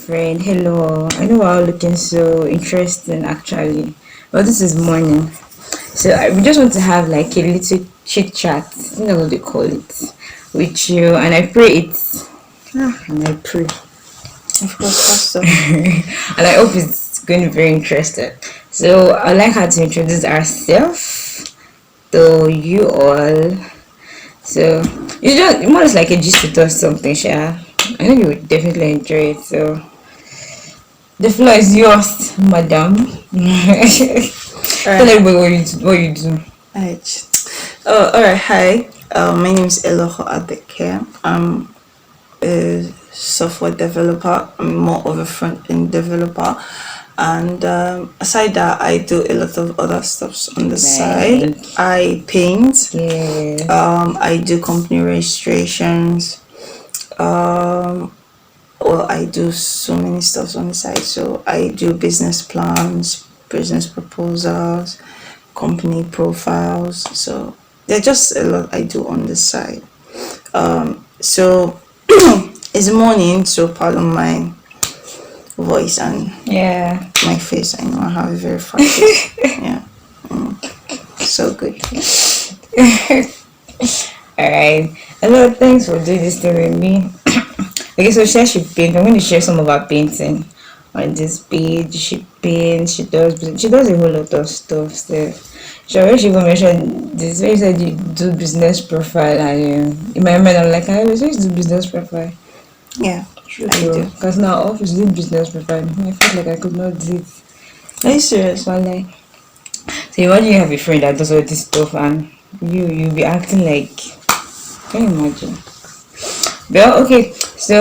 friend. Hello. I know we're all looking so interesting actually. Well, this is morning. We just want to have like a little chit chat. I think that's what they call it. With you. And I pray it's. And I pray. Of course, Pastor. And I hope it's going to be very interesting. So I'd like her to introduce herself to you all. So you just more like a gist with us something, Sha. I know you would definitely enjoy it. So the floor is yours, madam. Tell Alright. everybody what you do. Alright. Oh, alright. Hi. My name is Eloho Adeke. I'm a software developer. I'm more of a front end developer. And aside that, I do a lot of other stuff on the side. Like, I paint. yeah. I do company registrations. Well, I do so many stuff on the side. So I do business plans, business proposals, company profiles. So there's just a lot I do on the side. So it's morning, so pardon my voice and Yeah. my face. I know I have a very fat face. Yeah, so good. Alright. Hello, thanks for doing this thing with me. Okay, so she paint. I'm going to share some of her painting on this page. She paints, she does a whole lot of stuff. So she already even mentioned this where you said you do business profile and in my mind I'm like, I always used to do business profile. Yeah, True, I do. because now office did business profile. I felt like I could not do it. Are you serious? So I'm like, so imagine you have a friend that does all this stuff and you be acting like, can you imagine? Well, okay, so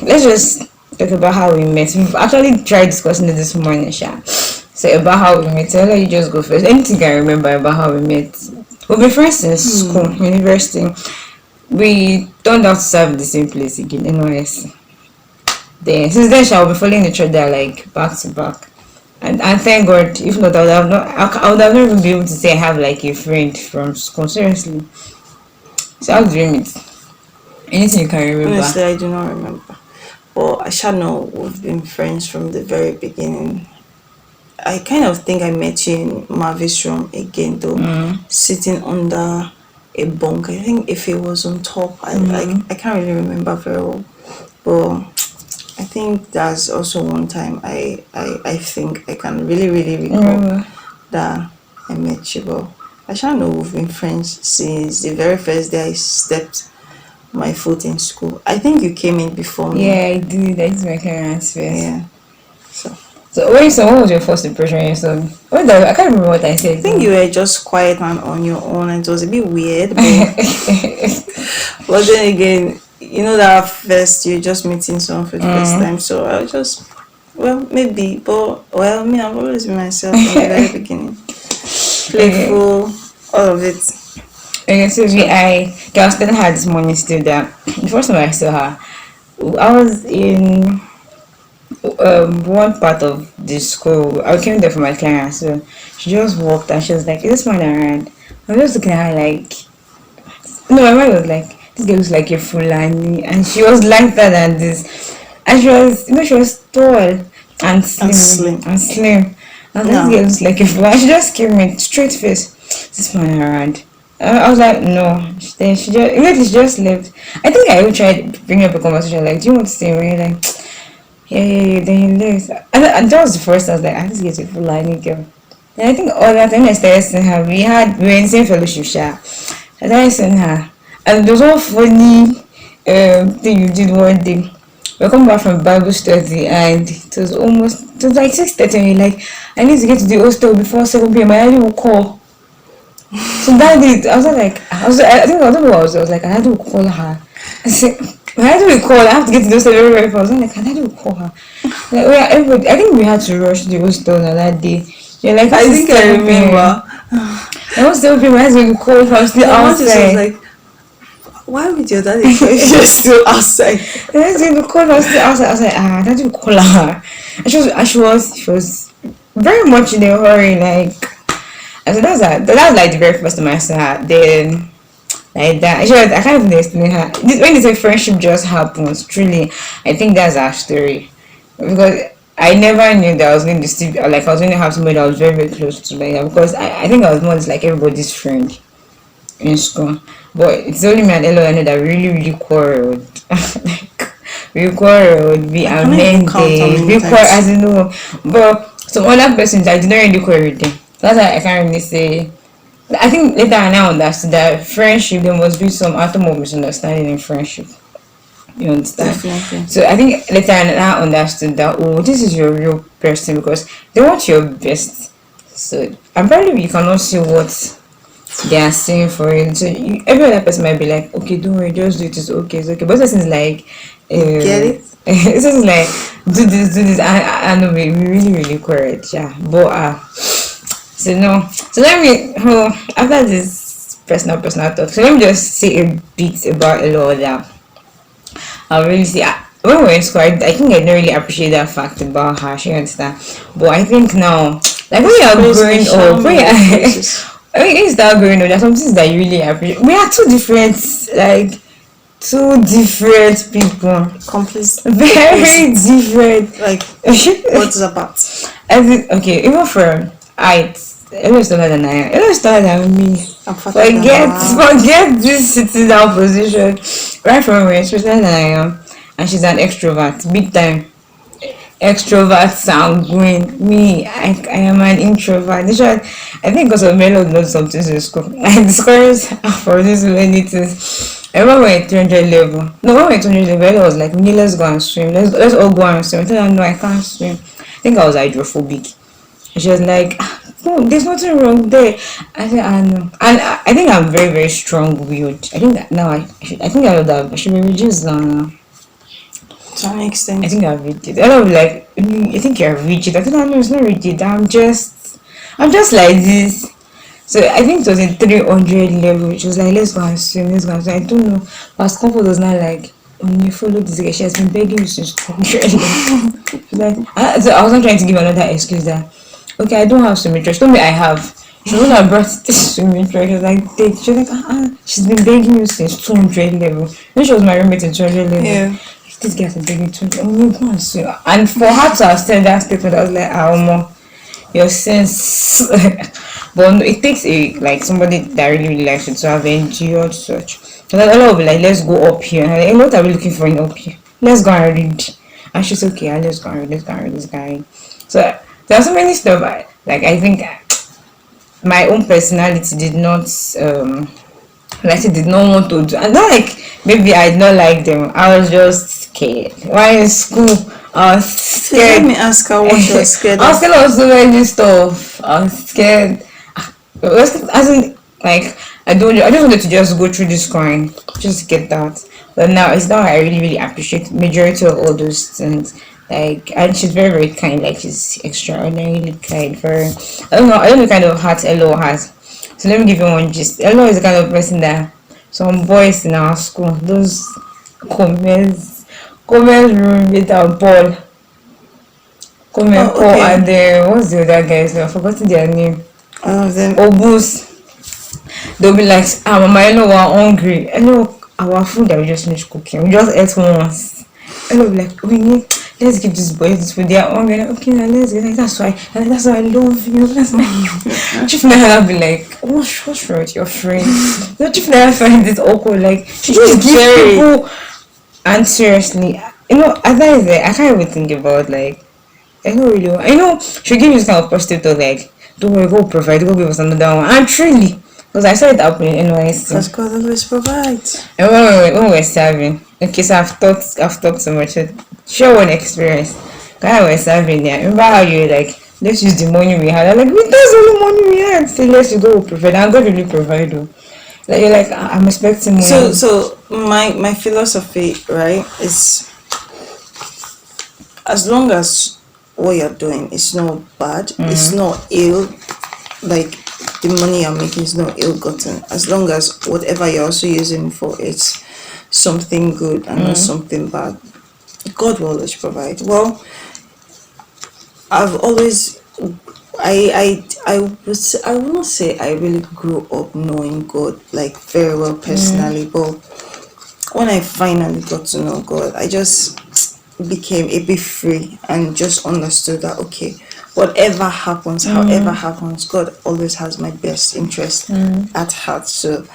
let's just talk about how we met. We've actually tried discussing it this morning, Sha. So about how we met. So I'll let you just go first. Anything I remember about how we met? We've been friends since school, university. We turned out to serve the same place again, NYS. Then since then, Sha, we'll be following each other like back to back. And thank God, if not, I would have not even been able to say I have like a friend from school. Seriously. So how do we meet? Anything you can remember? Honestly, I do not remember. But I shall know we've been friends from the very beginning. I kind of think I met you in Marvis room again though, sitting under a bunk. I think if it was on top, I can't really remember very well. But I think that's also one time I think I can really recall that I met you. But I shall know we've been friends since the very first day I stepped my foot in school. I think you came in before me. Yeah, I did. I did my clearance first. Yeah. So So when you saw, what was your first impression? You saw me. I can't remember what I said. I think you were just quiet and on your own, and it was a bit weird. But then again, you know that first you're just meeting someone for the first time, so I was just maybe, but me, I've always been myself from the very beginning, playful, all of it. Okay, so I was telling her this morning still that the first time I saw her, I was in one part of the school. I came there for my class, so she just walked and she was like, "Is this man around?" I was just looking at her like, no, my mind was like, this girl looks like a Fulani, and she was lighter than this, and she was tall and slim. And this girl looks like a Fulani. She just came in straight face. This man around. I was like, no. She just left. I think I even tried bringing up a conversation like, do you want to stay? And you're like, yeah. Then he left. And that was the first. I was like, this girl's a Fulani girl. And I think all that time I started seeing her, we were in the same fellowship, Sha. I started seeing her. And there was one funny thing you did one day. We were coming back from Bible study and it was like 6:30 and you're like, I need to get to the hostel before 7 p.m. My daddy will call. So that day, I think I don't know what I was like, I had to call her. I said, my daddy will call, I have to get to the hostel very fast. I was like, my daddy will call her. Like, I think we had to rush to the hostel on that day. You're like, I think I remember. I was still my husband will call if I'm still outside. I was like, why would your daddy call if you're still outside? My husband will call if I'm still outside. I was like, daddy will call her. And she was very much in a hurry, like. And so that was like the very first time I saw her. Then like that, I can't even explain her. When they say friendship just happens, truly, I think that's our story. because I never knew that I was going to still like I was going to have somebody that was very very close to me, because I think I was more like everybody's friend in school. But it's only me and Elo I know that really really quarreled. Like we quarreled, we I cannot even count how amended, many we quarreled times. as you know. But some other persons I did not really quarrel with them. That's why I can't really say. I think later I now understood that friendship there must be some atom of misunderstanding in friendship. You understand? Definitely. So I think later I now understood that, oh, this is your real person because they want your best. So apparently you cannot see what they are saying for it. So every other person might be like, okay, don't worry, just do it. It's okay, it's okay. But this is like, You get it? this is like, do this, do this. I know we really, really correct, yeah. But so no. So let me. Oh, after this personal talk, so let me just say a bit about a lot of that. I really see. When we were in school, I think I didn't really appreciate that fact about her. She understand, but I think now, like when It's you are praise me, growing shower up, me when you with are, praises. when you start growing up, there's some things that you really appreciate. We are two different, like two different people, Complete very opposite. different. Like, what's about? I think okay, even from height, Elo is taller than I am. Elo is taller than me. I'm fatter than her. Forget this sitting down position. Right from where she's taller than I am, and she's an extrovert, big time extrovert, sanguine. Me, I am an introvert. This one, I think because of Melo knows something in school. I discouraged her for this many things. I remember when 300 level. No, when we were 200 level, Melo was like, "Me, let's go and swim. Let's all go and swim." I told her, "No, I can't swim." I think I was hydrophobic. And she was like, "No, there's nothing wrong there." I said, "I know," and I think I'm very very strong willed. I think that now I think I know that I should be reduced now. To an I extent. think I'm rigid. I don't like. I think you're rigid. I don't know. It's not rigid. I'm just like this. So I think it was in 300 level. She was like, let's go and swim. Let's go and swim. I don't know. Past comfort was not like, you follow this girl. She has been begging you since 200 level. She's like, so I wasn't trying to give another excuse that, okay, I don't have swimming trunk. She told me I have. She was I brought this swimming trunk. She was like, take. She was like, she's been begging you since 200 level. Then she was my roommate in 200 level. Yeah. This girl has been begging 200. Oh, you go and swim. And for her to have said that statement, I was like, more your sense. But no, it takes a like somebody that really really likes it to have endured such. So then Allah will be like, let's go up here. And I'm like, what are we looking for in up here? Let's go and read. And she's okay. Let's go and read. Let's go and read. Let's go and read. So there are so many stuff. Like I think my own personality did not like I did not want to do. And not like maybe I did not like them. I was just scared. While in school, I was Please let scared. me ask her what you're scared I was of. scared of so many stuff. I was scared. As in, like I just wanted to just go through this coin, just get that. But now it's now I really really appreciate majority of all those things. Like and she's very very kind. Like she's extraordinarily kind. Very I don't know the kind of heart Elo has. So let me give you one gist. Elo is the kind of person that some boys in our school, those comments room with a ball. Comment Oh, Paul okay. and what's the other guys? I've forgotten their name. All of them. Obus. They'll be like, Mama, I know we're hungry. I know our food that we just finished cooking. We just ate once. And they'll be like, let's give these boys this food. They are hungry. Like, okay, now let's get like, that's why I love you. That's why. Chief Nana be like, what's wrong with your friend? No, Chief Nana find it awkward. Like, she just give Jerry. people. And seriously, at that is it, I can't even think about like I don't really want. I know she give me this kind of positive thought like, don't worry, go provide, go give us another one. And truly, because I saw it happening in Because NYC. God always provides. And when we were serving, okay, so I've talked so much. Share one experience. When I was serving there, remember how you were like, let's use the money we had. I'm like, that's all the money we had. Say, let's go provide. And God really provide. Though. Like you're like, I'm expecting more. So my philosophy, right, is as long as what you're doing is not bad, it's not ill, like the money you're making is not ill gotten. As long as whatever you're also using for it's something good and not something bad, God will always provide. Well, I've always I will not say I really grew up knowing God like very well personally, but when I finally got to know God, I just became a bit free and just understood that okay, whatever happens, however happens, God always has my best interest at heart. So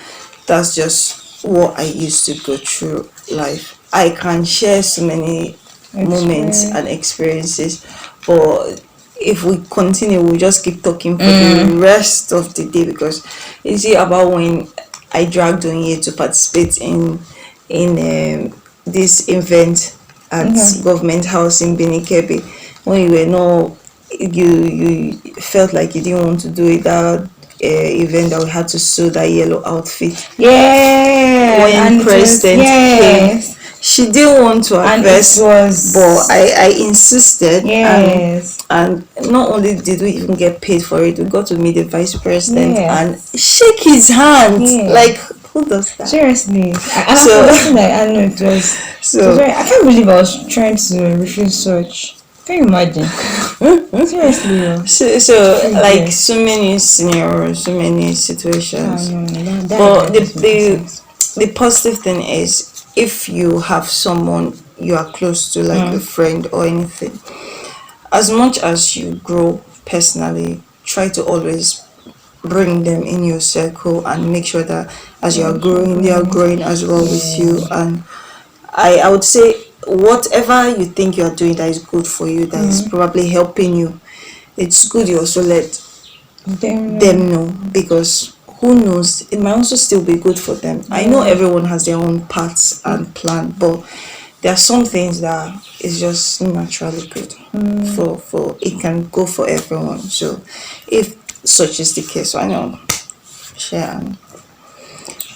that's just what I used to go through life. I can share so many moments and Experience. experiences, but if we continue, we'll just keep talking for the rest of the day, because you see about when I dragged on you to participate in this event at Okay. government house in Benikebe, when you were not, you felt like you didn't want to do it, that event that we had to sew that yellow outfit. Yeah, When and it was president came, yes, she didn't want to at and it first, but was I insisted, yes, and not only did we even get paid for it, we got to meet the vice president and yes, shake his hand. Like, yes. who does that? Seriously, and I've So forgotten that. I know it was so very. I can't believe I was trying to refuse such. Can you imagine? Seriously, oh, so free like there. so many scenarios, so many Ah situations. no, no, that But idea just makes sense. the positive thing is, if you have someone you are close to, like a friend or anything, as much as you grow personally, try to always bring them in your circle and make sure that as you are Yes, growing, they are agree. growing as well with Yeah, you. And I would say, whatever you think you are doing that is good for you, that is probably helping you, it's good you also let then them know, because who knows, it might also still be good for them. I know yeah, everyone has their own paths and plan, but there are some things that is just naturally good for it can go for everyone. So if such is the case, I know, share. And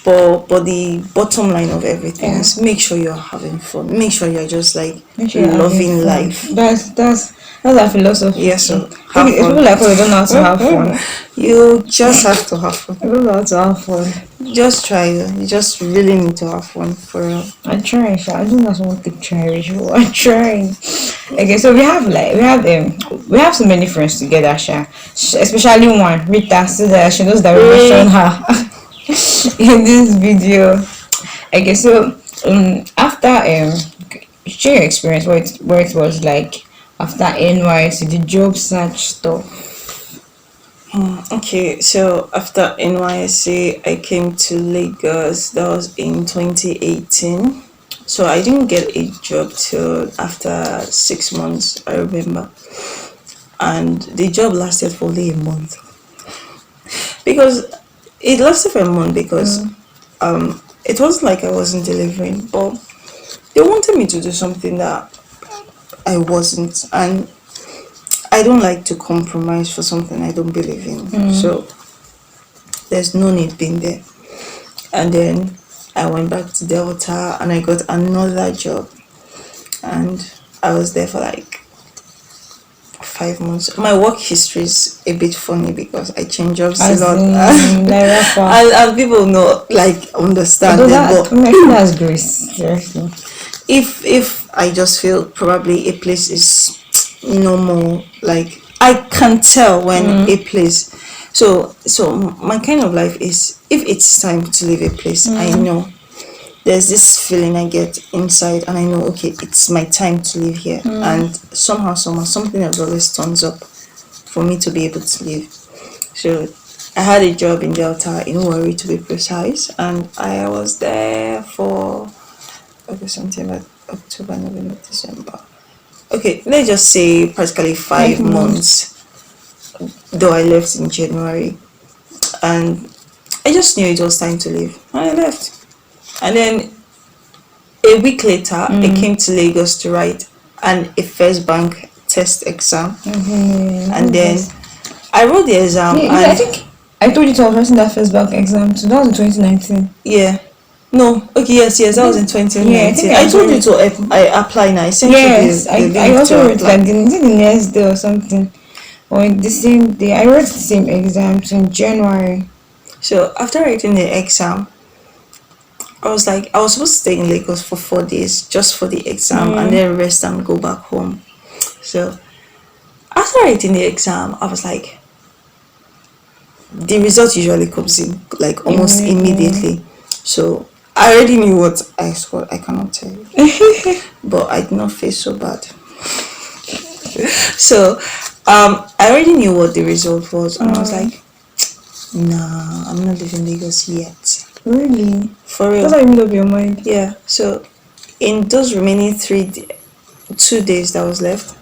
but the bottom line of everything yeah. is, make sure you're having fun, make sure you're just like Make sure you're having loving fun. life. That's our philosophy Yes, too. so I think have it's fun. people like us that don't know how to have fun. You just have to have fun. I don't know how to have fun. Just try it. You just really need to have fun for real. I try, sha. I think that's one thing try, Rachel. I try. Okay, so we have so many friends together, sha. Especially one, Rita, so that she knows that we mentioned Hey, her in this video. Okay, so after share your experience where it was like after NYC the job search stuff. okay, so after NYSC, I came to Lagos. That was in 2018. So I didn't get a job till after 6 months, I remember. And the job lasted for only a month. Because it lasted for a month because it wasn't like I wasn't delivering, but they wanted me to do something that I wasn't. And I don't like to compromise for something I don't believe in. So there's no need being there. And then I went back to Delta and I got another job, and I was there for like 5 months. My work history is a bit funny because I change jobs a As lot. in like rapper. And people know, like, understand Although it. that But I think that's grace, seriously. if I just feel probably a place is normal, like I can tell when a place, so my kind of life is, if it's time to leave a place, I know there's this feeling I get inside, and I know, okay, it's my time to leave here. And somehow something else always turns up for me to be able to leave. So I had a job in Delta, in Warri to be precise, and I was there for August, September, October, November, December. Okay, let's just say practically 5 months.5 months, though I left in January. And I just knew it was time to leave. And I left. And then a week later, I came to Lagos to write a first bank test exam. And then Yes. I wrote the exam, Yeah, I and think I told you to writing that first bank exam. So that was in 2019. yeah. No, okay, yes, I that was in think yeah, I think 2019. I I also told you wrote. to I apply now. I sent you Yes, the I link also to wrote like apply. is it the next day or something, or the same day. I wrote the same exams in January. So after writing the exam, I was like, I was supposed to stay in Lagos for 4 days just for the exam and then rest and go back home. So after writing the exam, I was like, the result usually comes in like almost Immediately. immediately. So I already knew what I scored. I cannot tell you, but I did not feel so bad. So, I already knew what the result was, and I was like, nah, I'm not leaving Lagos yet. Really? For real. That's how you made up your mind. Yeah. So, in those remaining 2 days that was left,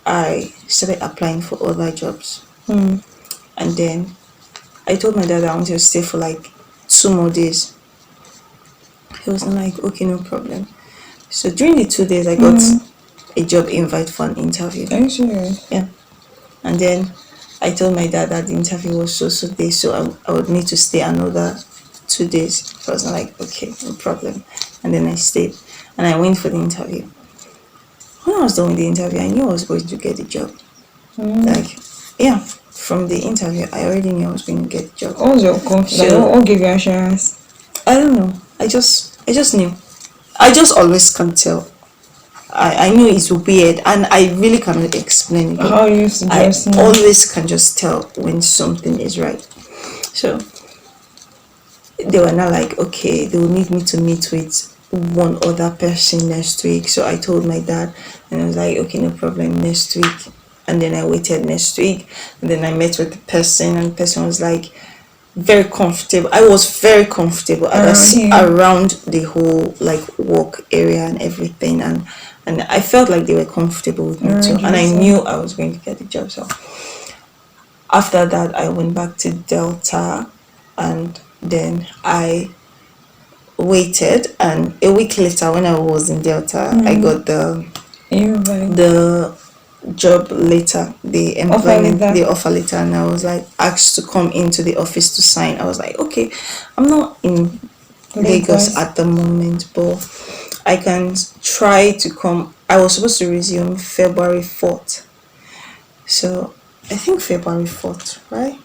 I started applying for other jobs, and then I told my dad I wanted to stay for like 2 more days. He was like, okay, no problem. So during the 2 days, I got a job invite for an interview. Are you serious? Yeah. And then I told my dad that the interview was so days, so I would need to stay another 2 days. He was like, okay, no problem. And then I stayed and I went for the interview. When I was done with the interview, I knew I was going to get the job. Like, yeah, from the interview, I already knew I was going to get the job. What was your confidence? So- What gave you assurance? I don't know. I just knew. I just always can tell. I knew it's weird and I really cannot explain it. How you used to I just know? always can just tell when something is right. So they were not like, okay, they will need me to meet with one other person next week. So I told my dad and I was like, okay, no problem, next week. And then I waited next week and then I met with the person and the person was like very comfortable. I was very comfortable around the whole like work area and everything, and I felt like they were comfortable with me too, and I knew I was going to get the job. So after that, I went back to Delta, and then I waited, and a week later, when I was in Delta, I got the job letter, the employment, the offer letter, and I was like asked to come into the office to sign. I was like, okay, I'm not in Lagos at the moment, but I can try to come. I was supposed to resume February 4th, so I think February 4th, right?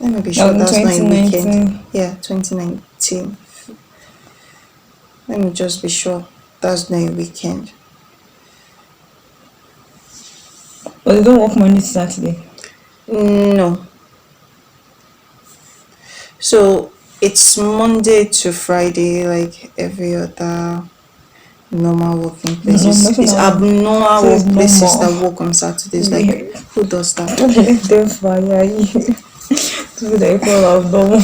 Let me be sure that's not a weekend. Yeah, 2019. Let me just be sure that's not a weekend. But they don't work Monday to Saturday. No. So it's Monday to Friday, like every other normal working places. It's abnormal workplaces that work on Saturdays. Like, who does that? Them fire you. To the equal of normal.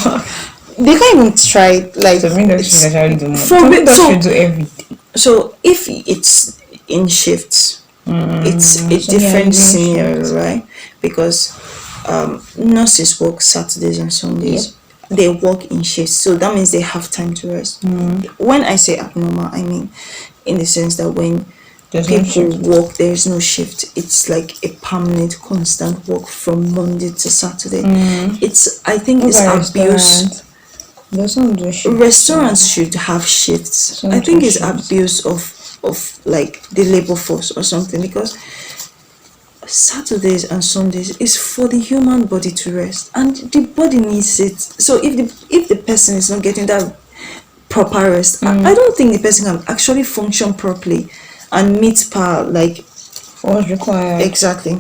They can't even try. Like, Some industries actually do more. Some industries do everything. So if it's in shifts, it's a different scenario, right? Because nurses work Saturdays and Sundays. Yep. They work in shifts, so that means they have time to rest. When I say abnormal, I mean in the sense that when people work, there's no shift. It's like a permanent, constant work from Monday to Saturday. I think it's abuse. Restaurants should have shifts. I think it's abuse of like the labor force or something, because Saturdays and Sundays is for the human body to rest, and the body needs it. So if the person is not getting that proper rest, I don't think the person can actually function properly and meet per like what's required. Exactly.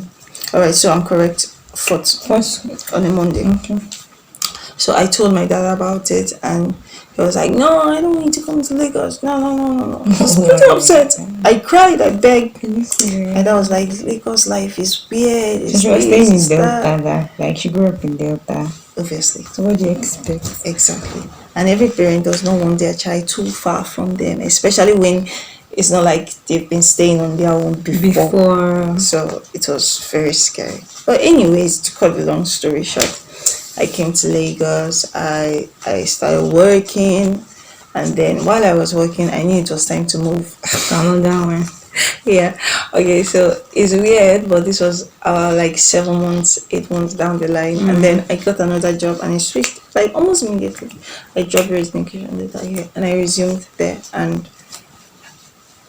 All right, so I'm correct. Fourth on a Monday. Okay. So I told my dad about it, and he was like, no, I don't need to come to Lagos. No. I was pretty upset. I cried, I begged. My dad was like, Lagos life is weird. So she was staying in Delta, like she grew up in Delta. Obviously. So what do you expect? Exactly. And every parent does not want their child too far from them, especially when it's not like they've been staying on their own before. So it was very scary. But anyways, to cut the long story short, I came to Lagos, I started working, and then while I was working, I knew it was time to move. Another one. Yeah. Okay, so it's weird, but this was like 7 months, 8 months down the line, and then I got another job and I switched like almost immediately. I dropped resignation letter here and I resumed there, and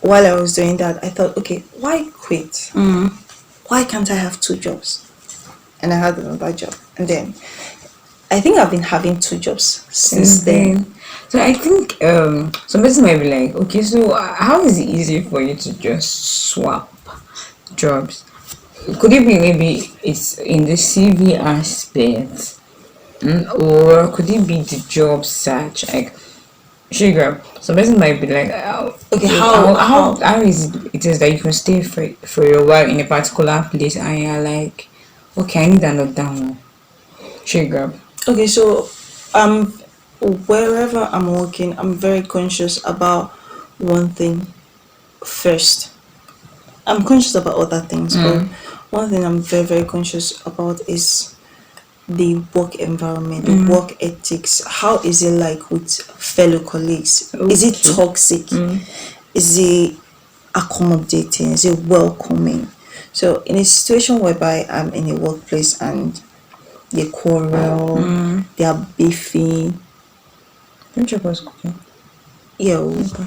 while I was doing that, I thought, okay, why quit? Why can't I have 2 jobs? And I had another job, and then I think I've been having 2 jobs since then. So I think some person might be like, okay, so how is it easy for you to just swap jobs? Could it be maybe it's in the CV aspect, or could it be the job search? Like, Sugar. Some person might be like, Okay, how is it is that you can stay for a while in a particular place and you're like, okay, I need another one. Sugar. okay, so um wherever I'm working, I'm very conscious about one thing first. I'm conscious about other things, but one thing I'm very, very conscious about is the work environment, the work ethics. How is it like with fellow colleagues? Is it Okay. toxic? Is it accommodating? Is it welcoming? So in a situation whereby I'm in a workplace and they quarrel, they are beefing, Don't you was cooking? yeah, Okay.